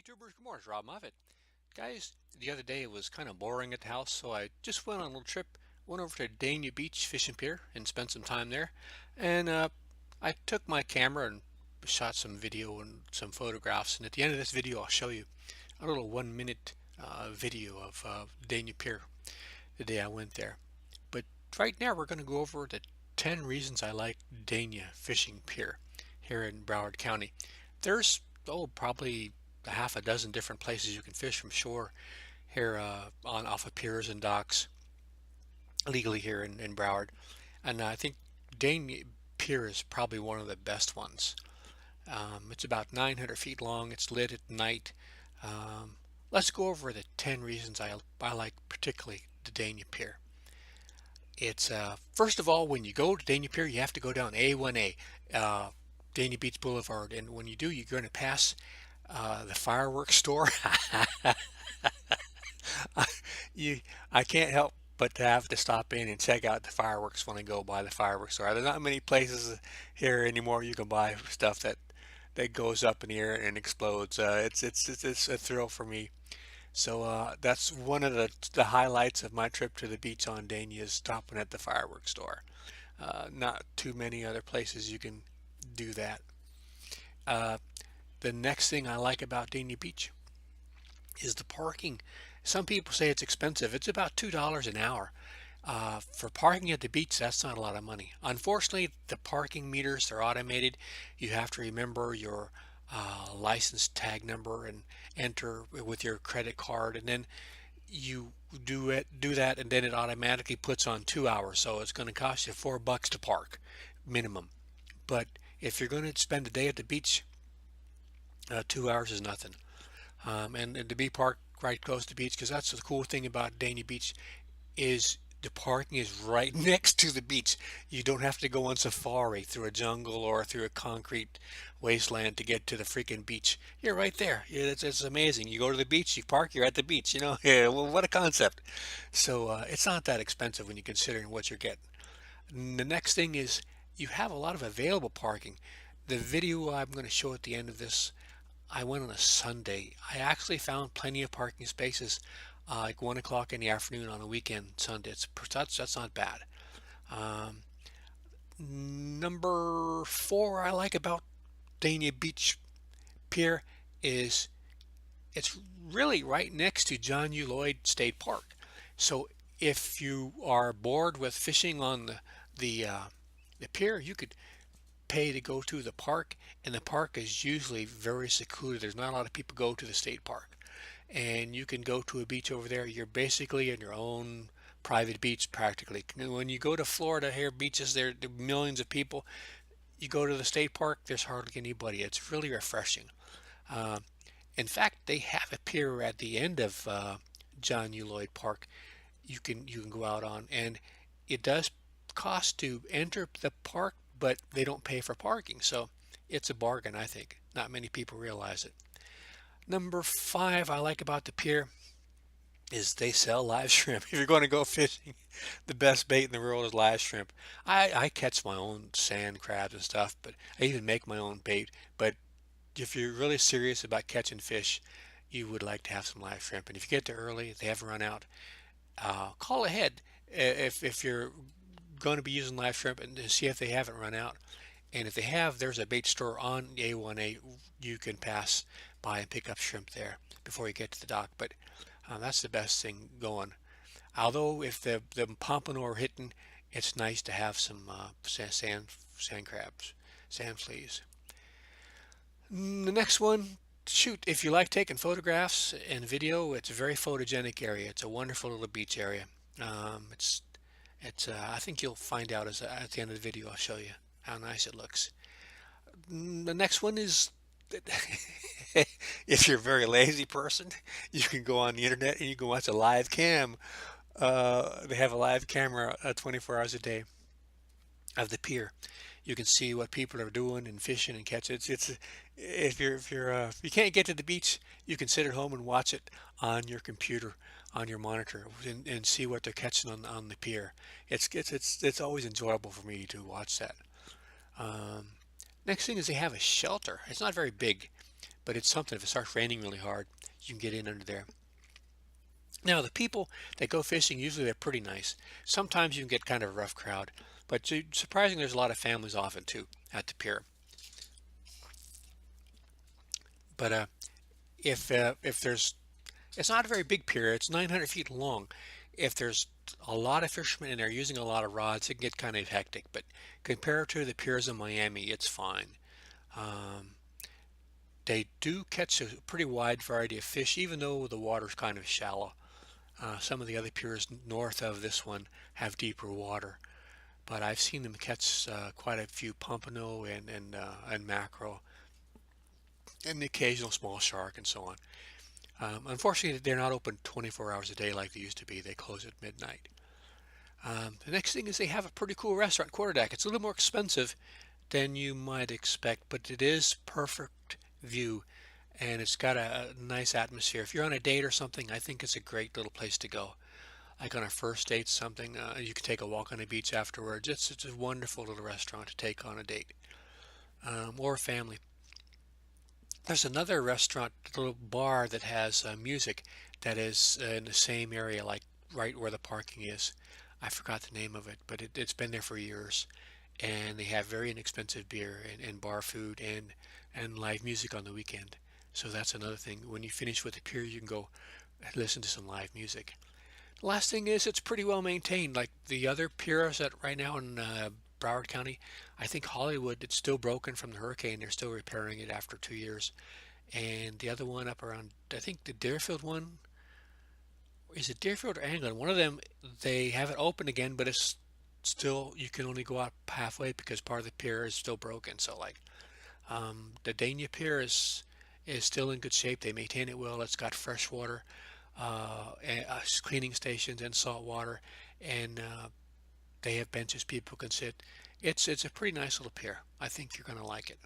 YouTubers, good morning, it's Robb Moffett. Guys, the other day it was kind of boring at the house, so I just went on a little trip, went over to Dania Beach fishing pier and spent some time there. And I took my camera and shot some video and some photographs. And at the end of this video, I'll show you a little 1 minute video of Dania Pier the day I went there. But right now we're going to go over the 10 reasons I like Dania Fishing Pier here in Broward County. There's probably a half a dozen different places you can fish from shore here on off of piers and docks legally here in Broward. And I think Dania Pier is probably one of the best ones. It's about 900 feet long. It's lit at night. Um, let's go over the 10 reasons I like particularly the Dania Pier. It's first of all, when you go to Dania Pier, you have to go down A1A, Dania Beach Boulevard, and when you do, you're going to pass the fireworks store. you, I can't help but to have to stop in and check out the fireworks when I go by the fireworks store. There's not many places here anymore you can buy stuff that goes up in the air and explodes. It's a thrill for me. So that's one of the highlights of my trip to the beach on Dania is stopping at the fireworks store. Not too many other places you can do that. Uh, the next thing I like about Dania Beach is the parking. Some people say it's expensive. It's about $2 an hour. For parking at the beach, that's not a lot of money. Unfortunately, the parking meters are automated. You have to remember your license tag number and enter with your credit card, and then you do that, and then it automatically puts on 2 hours. So it's going to cost you $4 to park minimum. But if you're going to spend a day at the beach, 2 hours is nothing. And to be parked right close to the beach, because that's the cool thing about Dania Beach is the parking is right next to the beach. You don't have to go on safari through a jungle or through a concrete wasteland to get to the freaking beach. You're right there. Yeah, it's amazing. You go to the beach, you park, you're at the beach. Yeah, well, what a concept. So it's not that expensive when you consider what you're getting. The next thing is you have a lot of available parking. The video I'm going to show at the end of this, I went on a Sunday. I actually found plenty of parking spaces, like 1 o'clock in the afternoon on a weekend Sunday. That's not bad. Um, Number four I like about Dania Beach Pier is it's really right next to John U. Lloyd State Park. So if you are bored with fishing on the pier, you could pay to go to the park, and the park is usually very secluded. There's not a lot of people go to the state park, and you can go to a beach over there. You're basically in your own private beach practically. When you go to Florida, here beaches there are millions of people. You go to the state park, there's hardly anybody. It's really refreshing. Uh, in fact, they have a pier at the end of John U. Lloyd Park. You can go out on, and it does cost to enter the park, but they don't pay for parking. So it's a bargain, I think. Not many people realize it. Number five I like about the pier is they sell live shrimp. If you're going to go fishing, the best bait in the world is live shrimp. I catch my own sand crabs and stuff, but I even make my own bait. But if you're really serious about catching fish, you would like to have some live shrimp. And if you get there early, if they haven't run out, call ahead if you're going to be using live shrimp and see if they haven't run out. And if they have, there's a bait store on A1A. You can pass by and pick up shrimp there before you get to the dock. But that's the best thing going. Although if the pompano are hitting, it's nice to have some sand crabs, sand fleas. The next one, shoot, if you like taking photographs and video, it's a very photogenic area. It's a wonderful little beach area. It's I think you'll find out at the end of the video. I'll show you how nice it looks. The next one is if you're a very lazy person, you can go on the internet and you can watch a live cam. They have a live camera 24 hours a day of the pier. You can see what people are doing and fishing and catching. It's if you can't get to the beach, you can sit at home and watch it on your computer, on your monitor, and see what they're catching on the pier. It's always enjoyable for me to watch that. Um, Next thing is they have a shelter. It's not very big, but it's something. If it starts raining really hard, you can get in under there. Now, the people that go fishing, usually they're pretty nice. Sometimes you can get kind of a rough crowd, but surprisingly, there's a lot of families often too at the pier. But if there's, it's not a very big pier. It's 900 feet long. If there's a lot of fishermen and they're using a lot of rods, it can get kind of hectic. But compared to the piers in Miami, it's fine. Um, they do catch a pretty wide variety of fish, even though the water's kind of shallow. Some of the other piers north of this one have deeper water, but I've seen them catch quite a few pompano and mackerel, and the occasional small shark and so on. Unfortunately, they're not open 24 hours a day like they used to be. They close at midnight. The next thing is they have a pretty cool restaurant, quarterdeck. It's a little more expensive than you might expect, but it is perfect view, and it's got a nice atmosphere. If you're on a date or something, I think it's a great little place to go. Like on a first date, something you can take a walk on the beach afterwards. It's a wonderful little restaurant to take on a date, or a family. There's another restaurant, little bar that has music that is in the same area, like right where the parking is. I forgot the name of it, but it's been there for years, and they have very inexpensive beer and bar food and live music on the weekend. So that's another thing. When you finish with the pier, you can go listen to some live music. The last thing is it's pretty well maintained. Like the other piers that right now in Broward County, I think Hollywood, it's still broken from the hurricane. They're still repairing it after 2 years. And the other one up around, I think the Deerfield one, is it Deerfield or Anglin? One of them, they have it open again, but it's still, you can only go out halfway because part of the pier is still broken. So like the Dania Pier is still in good shape. They maintain it well. It's got fresh water, cleaning stations and salt water, and they have benches people can sit. It's a pretty nice little pier. I think you're going to like it.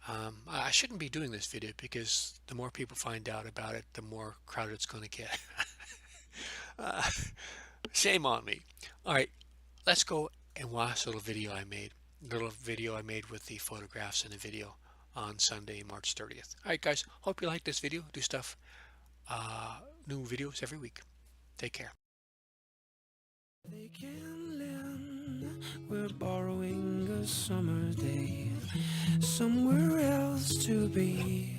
I shouldn't be doing this video because the more people find out about it, the more crowded it's going to get. uh, Shame on me. All right, let's go and watch a little video I made. Little video I made with the photographs and the video on Sunday, March 30th. All right, guys, hope you like this video. Do stuff, new videos every week. Take care. They can lend, we're borrowing a summer day, somewhere else to be.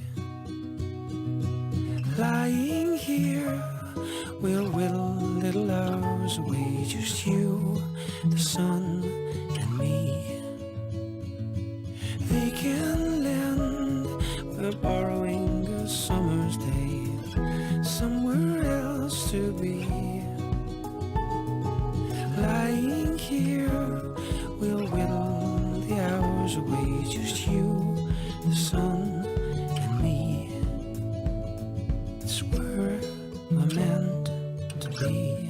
Lying here, we'll whittle little hours away, just you, the sun, and me. They can lend, we're borrowing a summer's day, somewhere else to be. Lying here, we'll whittle the hours away, just you, the sun, and me. It's where we're meant to be.